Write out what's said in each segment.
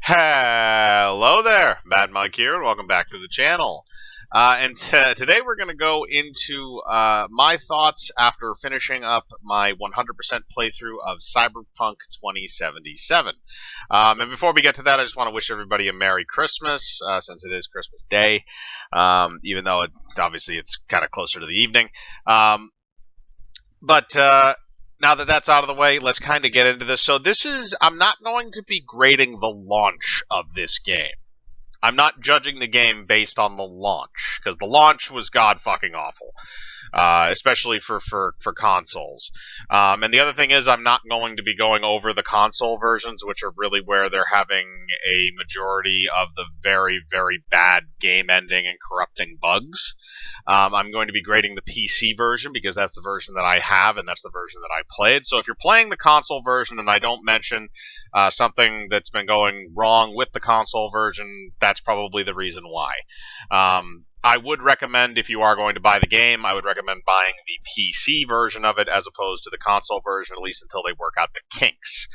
Hello there, Mad Mike here, and welcome back to the channel. Today we're going to go into my thoughts after finishing up my 100% playthrough of Cyberpunk 2077. And before we get to that, I just want to wish everybody a Merry Christmas, since it is Christmas Day, even though obviously it's kind of closer to the evening. But now that that's out of the way, let's kind of get into this. So I'm not going to be grading the launch of this game. I'm not judging the game based on the launch, because the launch was god-fucking awful, especially for consoles. And the other thing is, I'm not going to be going over the console versions, which are really where they're having a majority of the very, very bad game ending and corrupting bugs. I'm going to be grading the PC version, because that's the version that I have, and that's the version that I played. So if you're playing the console version and I don't mention something that's been going wrong with the console version, that's probably the reason why. I would recommend, if you are going to buy the game, I would recommend buying the PC version of it as opposed to the console version, at least until they work out the kinks.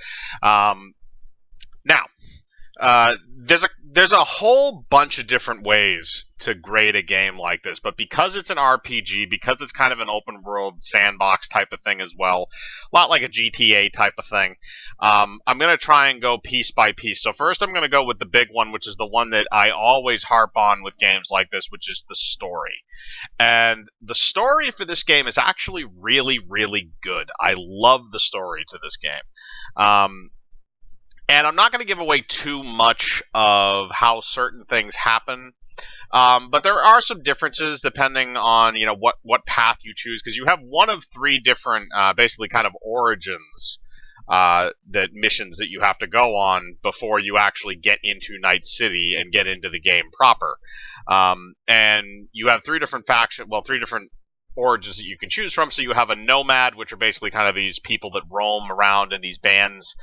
Now, there's a whole bunch of different ways to grade a game like this, but because it's an RPG, because it's kind of an open world sandbox type of thing as well, a lot like a GTA type of thing, I'm going to try and go piece by piece. So first I'm going to go with the big one, which is the one that I always harp on with games like this, which is the story. And the story for this game is actually really, really good. I love the story to this game. And I'm not going to give away too much of how certain things happen, but there are some differences depending on what path you choose, because you have one of three different basically kind of origins that missions that you have to go on before you actually get into Night City and get into the game proper. And you have three different origins that you can choose from. So you have a nomad, which are basically kind of these people that roam around in these bands,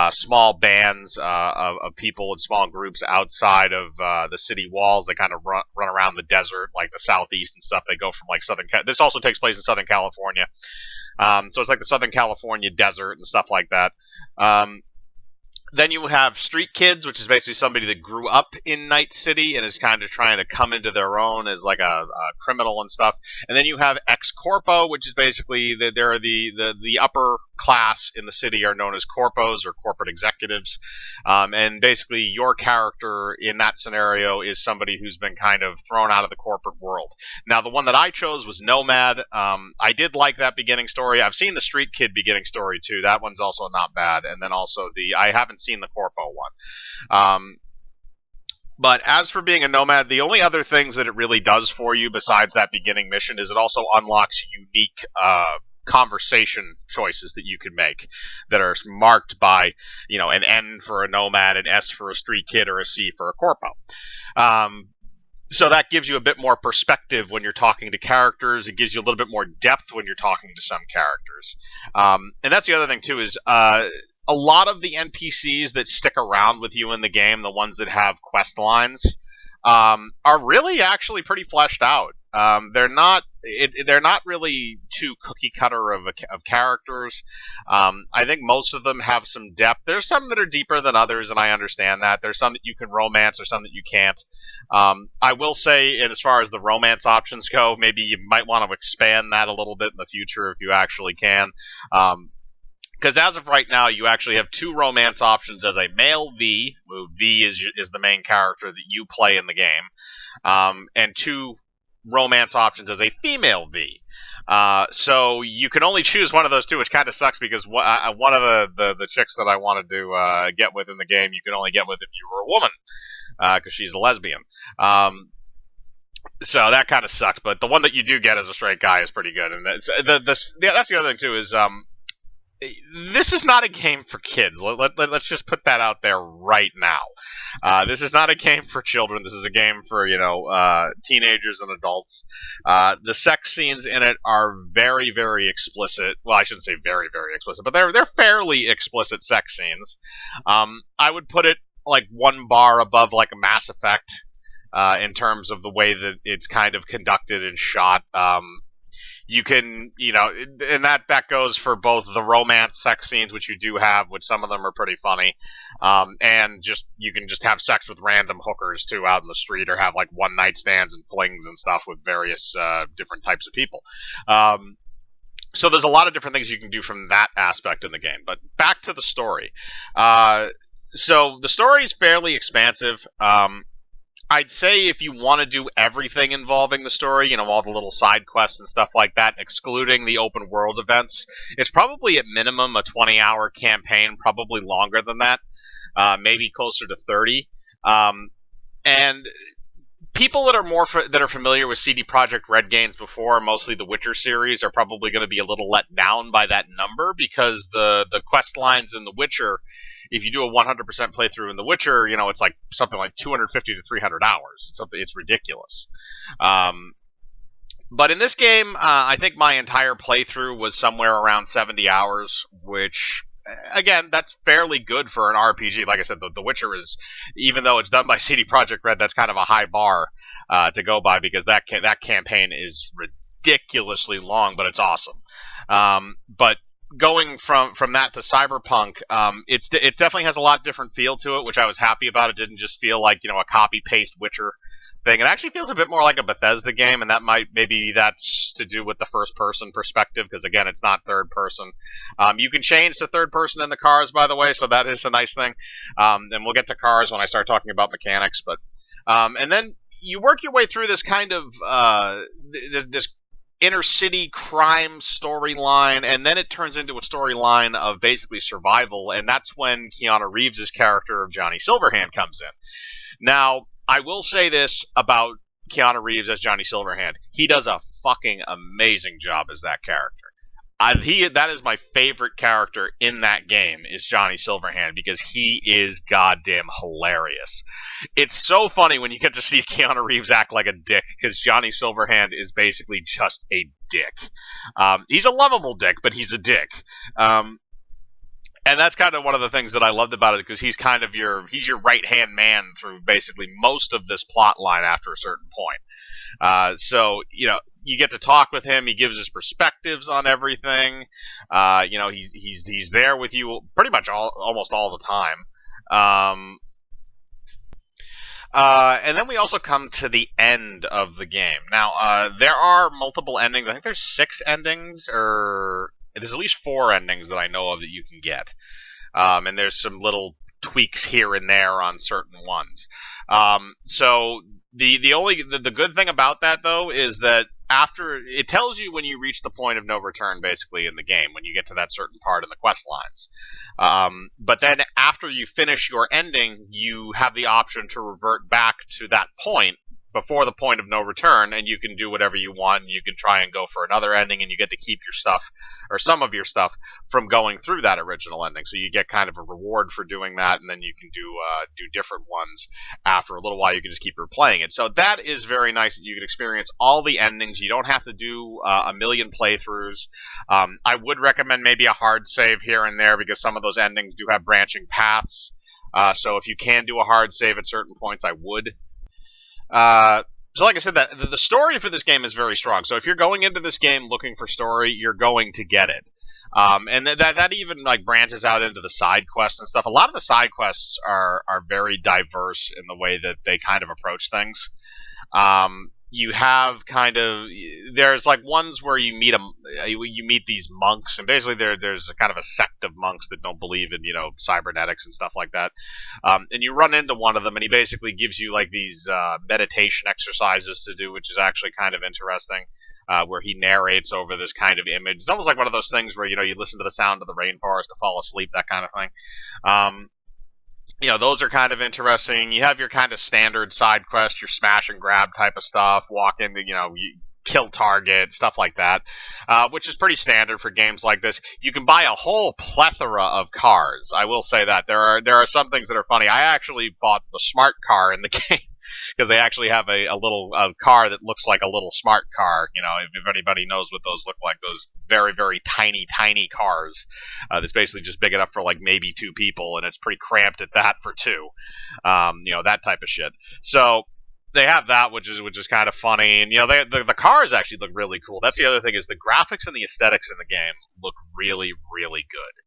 small bands of people in small groups outside of the city walls. They kind of run around the desert, like the southeast and stuff. They go from like this also takes place in Southern California. So it's like the Southern California desert and stuff like that. Then you have street kids, which is basically somebody that grew up in Night City and is kind of trying to come into their own as like a criminal and stuff. And then you have ex corpo, which is basically they're the upper class in the city are known as corpos or corporate executives. And basically your character in that scenario is somebody who's been kind of thrown out of the corporate world. Now, the one that I chose was Nomad. I did like that beginning story. I've seen the Street Kid beginning story too. That one's also not bad. And then also I haven't seen the Corpo one. But as for being a nomad, the only other things that it really does for you besides that beginning mission is it also unlocks unique conversation choices that you can make that are marked by, an N for a nomad, an S for a street kid, or a C for a corpo. So that gives you a bit more perspective when you're talking to characters. It gives you a little bit more depth when you're talking to some characters. And that's the other thing, too, is a lot of the NPCs that stick around with you in the game, the ones that have quest lines, are really actually pretty fleshed out. They're not really too cookie cutter of characters. I think most of them have some depth. There's some that are deeper than others, and I understand that. There's some that you can romance or some that you can't. I will say, and as far as the romance options go, maybe you might want to expand that a little bit in the future if you actually can. Because as of right now, you actually have two romance options as a male V, who V is the main character that you play in the game, and two romance options as a female V. So you can only choose one of those two, which kind of sucks because one of the chicks that I wanted to get with in the game, you can only get with if you were a woman, because she's a lesbian. So that kind of sucks. But the one that you do get as a straight guy is pretty good. And that's the other thing too is this is not a game for kids. Let's just put that out there right now. This is not a game for children. This is a game for, teenagers and adults. The sex scenes in it are very, very explicit. Well, I shouldn't say very, very explicit, but they're fairly explicit sex scenes. I would put it like one bar above like a Mass Effect in terms of the way that it's kind of conducted and shot. You can, and that goes for both the romance sex scenes, which you do have, which some of them are pretty funny, and just you can just have sex with random hookers too out in the street, or have like one night stands and flings and stuff with various different types of people. So there's a lot of different things you can do from that aspect in the game. But back to the story. So the story is fairly expansive. I'd say if you want to do everything involving the story, all the little side quests and stuff like that, excluding the open world events, it's probably at minimum a 20-hour campaign, probably longer than that, maybe closer to 30. And people that are familiar with CD Projekt Red games before, mostly the Witcher series, are probably going to be a little let down by that number, because the quest lines in the Witcher, if you do a 100% playthrough in The Witcher, it's like something like 250 to 300 hours. It's ridiculous. But in this game, I think my entire playthrough was somewhere around 70 hours, which, again, that's fairly good for an RPG. Like I said, The Witcher is, even though it's done by CD Projekt Red, that's kind of a high bar to go by, because that campaign is ridiculously long, but it's awesome. But going from that to Cyberpunk, it definitely has a lot different feel to it, which I was happy about. It didn't just feel like a copy paste Witcher thing. It actually feels a bit more like a Bethesda game, and maybe that's to do with the first person perspective, because again, it's not third person. You can change to third person in the cars, by the way, so that is a nice thing. And we'll get to cars when I start talking about mechanics. But and then you work your way through this kind of this inner city crime storyline, and then it turns into a storyline of basically survival, and that's when Keanu Reeves' character of Johnny Silverhand comes in. Now, I will say this about Keanu Reeves as Johnny Silverhand: he does a fucking amazing job as that character. That is my favorite character in that game, is Johnny Silverhand, because he is goddamn hilarious. It's so funny when you get to see Keanu Reeves act like a dick, because Johnny Silverhand is basically just a dick. He's a lovable dick, but he's a dick. And that's kind of one of the things that I loved about it, because he's kind of he's your right-hand man through basically most of this plot line after a certain point. So, you get to talk with him. He gives his perspectives on everything. He's there with you pretty much almost all the time. And then we also come to the end of the game. Now, there are multiple endings. I think there's 6 endings, or there's at least 4 endings that I know of that you can get. And there's some little tweaks here and there on certain ones. So the good thing about that, though, is that after it tells you when you reach the point of no return, basically, in the game, when you get to that certain part in the quest lines. But then after you finish your ending, you have the option to revert back to that point before the point of no return, and you can do whatever you want. You can try and go for another ending, and you get to keep your stuff, or some of your stuff, from going through that original ending. So you get kind of a reward for doing that, and then you can do different ones after a little while. You can just keep replaying it. So that is very nice that you can experience all the endings. You don't have to do a million playthroughs. I would recommend maybe a hard save here and there, because some of those endings do have branching paths. So if you can do a hard save at certain points, I would. So like I said, that the story for this game is very strong. So if you're going into this game looking for story, you're going to get it. And that even like branches out into the side quests and stuff. A lot of the side quests are very diverse in the way that they kind of approach things. You have there's like ones where you meet these monks, and basically there's a kind of a sect of monks that don't believe in cybernetics and stuff like that. And you run into one of them, and he basically gives you like these meditation exercises to do, which is actually kind of interesting. Where he narrates over this kind of image. It's almost like one of those things where you listen to the sound of the rainforest to fall asleep, that kind of thing. Those are kind of interesting. You have your kind of standard side quest, your smash and grab type of stuff, walk into, you kill target, stuff like that, which is pretty standard for games like this. You can buy a whole plethora of cars. I will say that. There are some things that are funny. I actually bought the smart car in the game, because they actually have a little car that looks like a little smart car. If anybody knows what those look like, those very, very tiny, tiny cars. That's basically just big enough for like maybe 2 people, and it's pretty cramped at that for 2. That type of shit. So they have that, which is kind of funny, and the cars actually look really cool. That's the other thing, is the graphics and the aesthetics in the game look really really good.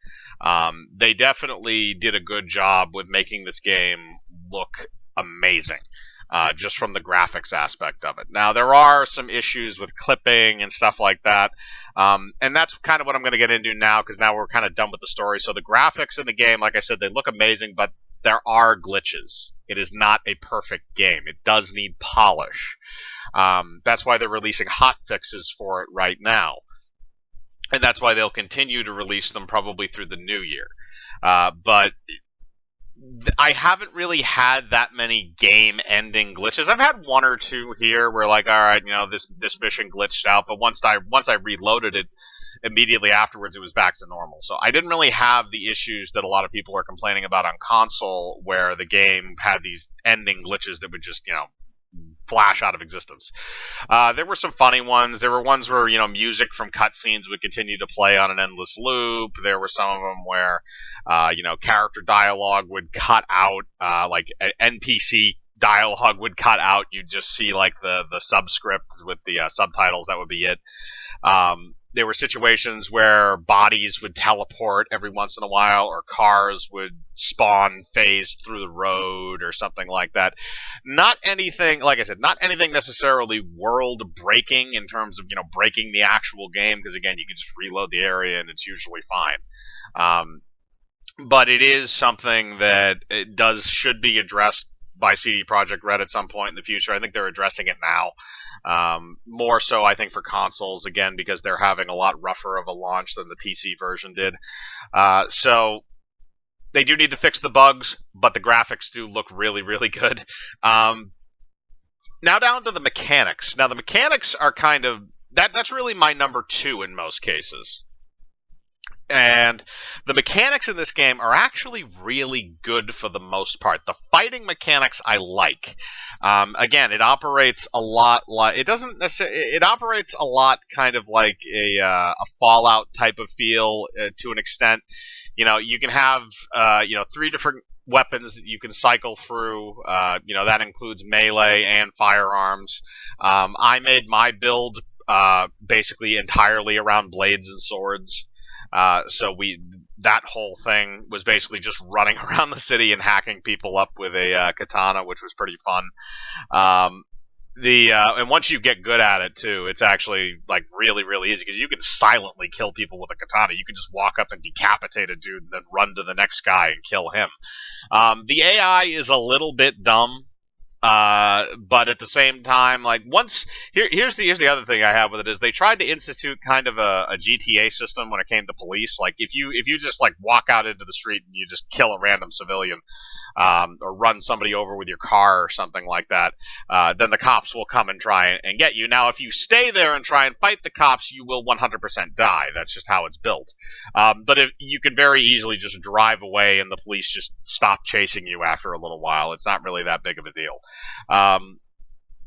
They definitely did a good job with making this game look amazing. Just from the graphics aspect of it. Now, there are some issues with clipping and stuff like that. And that's kind of what I'm going to get into now, because now we're kind of done with the story. So the graphics in the game, like I said, they look amazing, but there are glitches. It is not a perfect game. It does need polish. That's why they're releasing hot fixes for it right now. And that's why they'll continue to release them probably through the new year. But I haven't really had that many game-ending glitches. I've had one or two here where, like, all right, this mission glitched out, but once I reloaded it, immediately afterwards it was back to normal. So I didn't really have the issues that a lot of people are complaining about on console, where the game had these ending glitches that would just, flash out of existence. There were some funny ones. There were ones where, music from cutscenes would continue to play on an endless loop. There were some of them where, character dialogue would cut out, like NPC dialogue would cut out. You'd just see like the subscript with the subtitles. That would be it. There were situations where bodies would teleport every once in a while, or cars would spawn phased through the road or something like that. Not anything, like I said, not anything necessarily world breaking in terms of, breaking the actual game, because again, you can just reload the area and it's usually fine. But it is something that should be addressed by CD Projekt Red at some point in the future. I think they're addressing it now. More so, I think, for consoles, again, because they're having a lot rougher of a launch than the PC version did. So they do need to fix the bugs, but the graphics do look really, really good. Now down to the mechanics. Now the mechanics are kind of that's really my number two in most cases. And the mechanics in this game are actually really good for the most part. The fighting mechanics I like. Again, it operates a lot like it doesn't necessarily. It operates a lot kind of like a Fallout type of feel to an extent. You can have 3 different weapons that you can cycle through. That includes melee and firearms. I made my build basically entirely around blades and swords. So that whole thing was basically just running around the city and hacking people up with a katana, which was pretty fun. And once you get good at it too, it's actually like really, really easy, because you can silently kill people with a katana. You can just walk up and decapitate a dude and then run to the next guy and kill him. The AI is a little bit dumb. But at the same time, like here's the other thing I have with it, is they tried to institute kind of a GTA system when it came to police. Like if you just like walk out into the street and you just kill a random civilian, or run somebody over with your car or something like that, then the cops will come and try and get you. Now, if you stay there and try and fight the cops, you will 100% die. That's just how it's built. But if you can very easily just drive away and the police just stop chasing you after a little while. It's not really that big of a deal.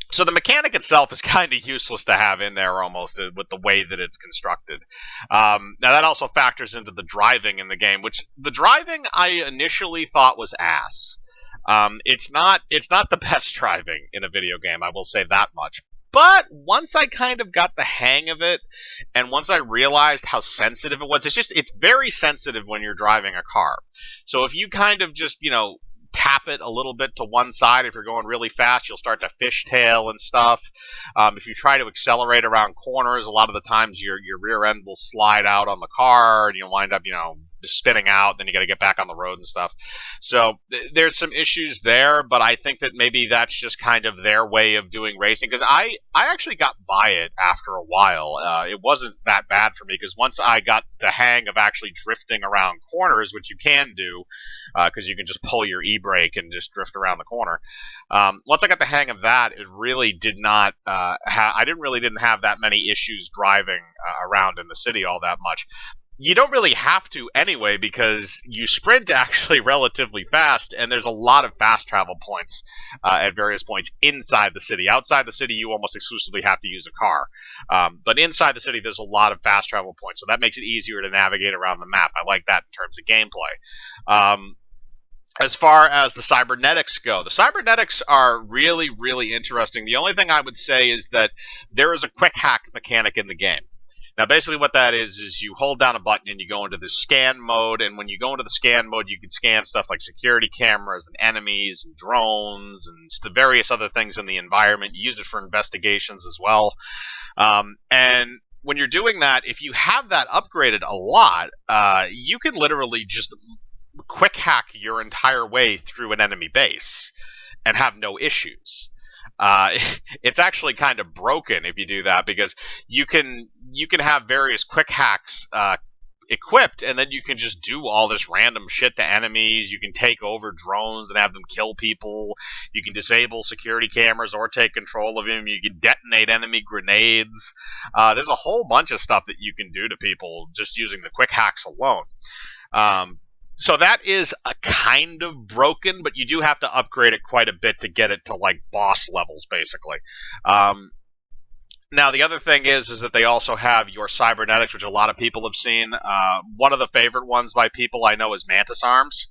So the mechanic itself is kind of useless to have in there almost, with the way that it's constructed. Now that also factors into the driving in the game, which the driving I initially thought was ass. It's not the best driving in a video game, I will say that much. But once I kind of got the hang of it, and once I realized how sensitive it was, it's very sensitive when you're driving a car. So if you kind of just, tap it a little bit to one side, if you're going really fast, you'll start to fishtail and stuff. If you try to accelerate around corners, a lot of the times your rear end will slide out on the car, and you'll wind up, spinning out. Then you got to get back on the road and stuff. So there's some issues there, but I think that maybe that's just kind of their way of doing racing, because I actually got by it after a while. It wasn't that bad for me, because once I got the hang of actually drifting around corners, which you can do, because you can just pull your e-brake and just drift around the corner. Once I got the hang of that, it really did not I didn't have that many issues driving around in the city all that much. You don't really have to anyway, because you sprint actually relatively fast, and there's a lot of fast travel points at various points inside the city. Outside the city, you almost exclusively have to use a car. But inside the city, there's a lot of fast travel points, so that makes it easier to navigate around the map. I like that in terms of gameplay. As far as the cybernetics go, the cybernetics are really, really interesting. The only thing I would say is that there is a quick hack mechanic in the game. Now, basically, what that is you hold down a button and you go into the scan mode. And when you go into the scan mode, you can scan stuff like security cameras and enemies and drones and the various other things in the environment. You use it for investigations as well. And when you're doing that, if you have that upgraded a lot, you can literally just quick hack your entire way through an enemy base and have no issues. Uh, it's actually kind of broken if you do that, because you can have various quick hacks equipped, and then you can just do all this random shit to enemies. You can take over drones and have them kill people. You can disable security cameras or take control of them. You can detonate enemy grenades. There's a whole bunch of stuff that you can do to people just using the quick hacks alone. So that is a kind of broken, but you do have to upgrade it quite a bit to get it to like boss levels, basically. Now the other thing is that they also have your cybernetics, which a lot of people have seen. One of the favorite ones by people I know is Mantis Arms,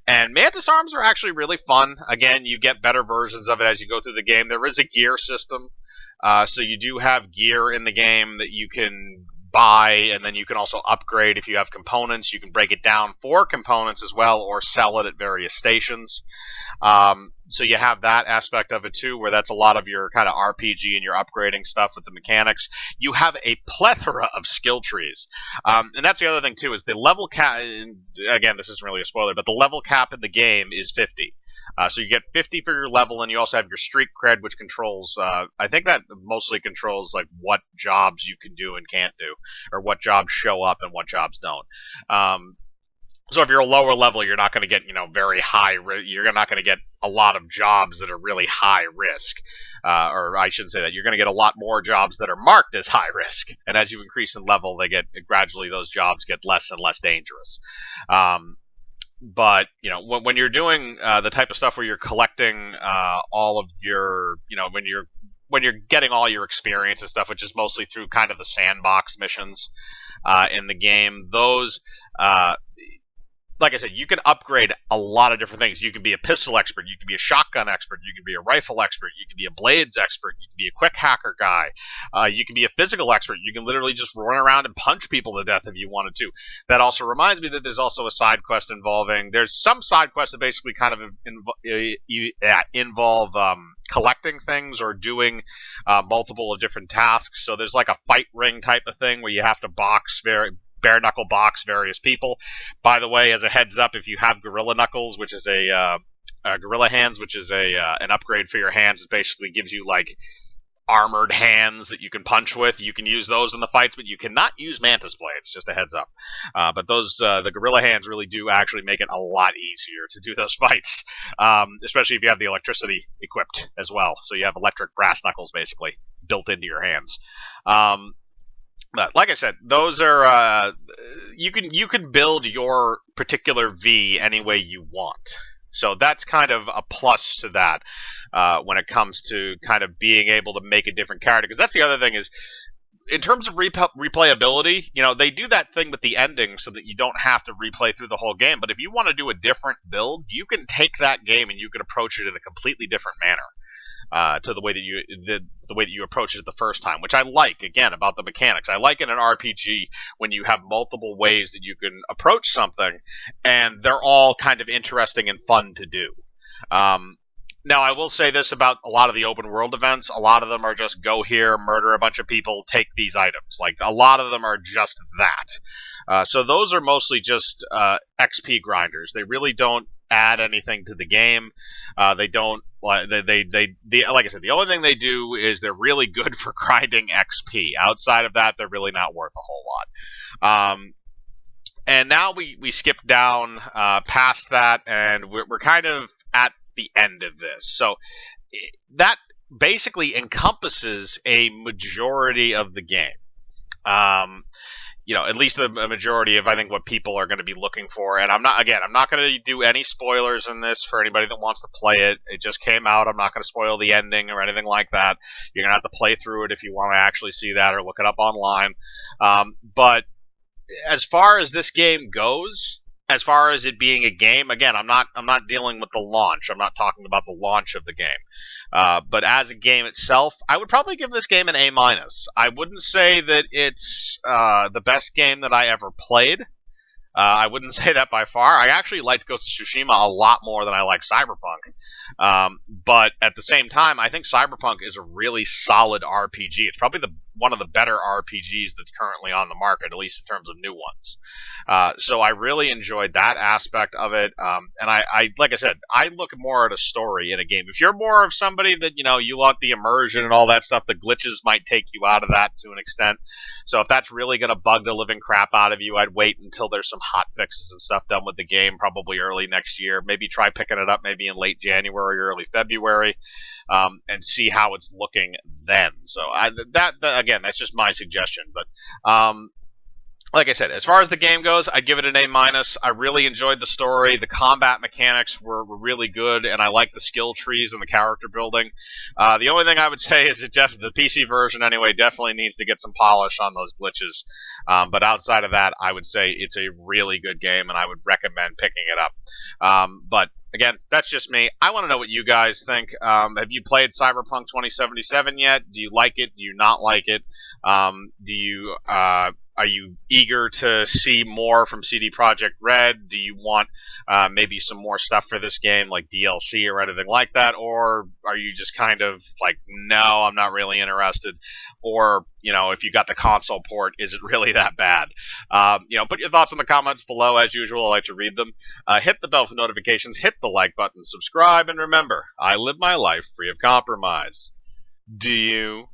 and Mantis Arms are actually really fun. Again, you get better versions of it as you go through the game. There is a gear system, so you do have gear in the game that you can buy, and then you can also upgrade if you have components. You can break it down for components as well, or sell it at various stations. So you have that aspect of it too, where that's a lot of your kind of RPG and your upgrading stuff with the mechanics. You have a plethora of skill trees, and that's the other thing too, is the level cap. Again, this isn't really a spoiler, but the level cap in the game is 50. So you get 50 for your level, and you also have your streak cred, which controls, I think that mostly controls like what jobs you can do and can't do, or what jobs show up and what jobs don't. So if you're a lower level, you're not going to get, very high. You're not going to get a lot of jobs that are really high risk, or I shouldn't say that. You're going to get a lot more jobs that are marked as high risk. And as you increase in level, gradually those jobs get less and less dangerous. But when you're doing the type of stuff where you're collecting all of your, when you're getting all your experience and stuff, which is mostly through kind of the sandbox missions in the game, those. Like I said, you can upgrade a lot of different things. You can be a pistol expert, you can be a shotgun expert, you can be a rifle expert, you can be a blades expert, you can be a quick hacker guy, you can be a physical expert. You can literally just run around and punch people to death if you wanted to. That also reminds me that there's also a side quest there's some side quests that basically kind of involve collecting things or doing multiple of different tasks. So there's like a fight ring type of thing where you have to bare knuckle box various people. By the way, as a heads up, if you have gorilla knuckles, which is gorilla hands, which is an upgrade for your hands, it basically gives you like armored hands that you can punch with. You can use those in the fights, but you cannot use mantis blades. Just a heads up. But those the gorilla hands really do actually make it a lot easier to do those fights, especially if you have the electricity equipped as well. So you have electric brass knuckles basically built into your hands. But like I said, those are you can build your particular V any way you want. So that's kind of a plus to that when it comes to kind of being able to make a different character. Because that's the other thing is, in terms of replayability, they do that thing with the ending so that you don't have to replay through the whole game. But if you want to do a different build, you can take that game and you can approach it in a completely different manner. To the way that you approach it the first time, which I like, again, about the mechanics. I like in an RPG when you have multiple ways that you can approach something, and they're all kind of interesting and fun to do. Now, I will say this about a lot of the open world events. A lot of them are just go here, murder a bunch of people, take these items. Like, a lot of them are just that. So those are mostly just XP grinders. They really don't add anything to the game. They don't. Like I said, the only thing they do is they're really good for grinding XP. Outside of that, they're really not worth a whole lot. And now we skip down past that, and we're kind of at the end of this. So that basically encompasses a majority of the game. At least a majority of, I think, what people are going to be looking for. And I'm not going to do any spoilers in this for anybody that wants to play it. It just came out. I'm not going to spoil the ending or anything like that. You're going to have to play through it if you want to actually see that, or look it up online. But as far as this game goes, as far as it being a game, again, I'm not dealing with the launch. I'm not talking about the launch of the game. But as a game itself, I would probably give this game an A minus. I wouldn't say that it's the best game that I ever played. I wouldn't say that by far. I actually liked Ghost of Tsushima a lot more than I like Cyberpunk. But at the same time, I think Cyberpunk is a really solid RPG. It's probably one of the better RPGs that's currently on the market, at least in terms of new ones. So I really enjoyed that aspect of it. And I, like I said, I look more at a story in a game. If you're more of somebody that, you want the immersion and all that stuff, the glitches might take you out of that to an extent. So if that's really going to bug the living crap out of you, I'd wait until there's some hot fixes and stuff done with the game, probably early next year. Maybe try picking it up maybe in late January or early February, and see how it's looking then. So that again, that's just my suggestion. But like I said, as far as the game goes, I'd give it an A minus. I really enjoyed the story. The combat mechanics were really good, and I like the skill trees and the character building. The only thing I would say is that the PC version, anyway, definitely needs to get some polish on those glitches. But outside of that, I would say it's a really good game, and I would recommend picking it up. But again, that's just me. I want to know what you guys think. Have you played Cyberpunk 2077 yet? Do you like it? Do you not like it? Are you eager to see more from CD Projekt Red? Do you want maybe some more stuff for this game, like DLC or anything like that? Or are you just kind of like, no, I'm not really interested? Or, if you got the console port, is it really that bad? Put your thoughts in the comments below. As usual, I like to read them. Hit the bell for notifications, hit the like button, subscribe, and remember, I live my life free of compromise. Do you?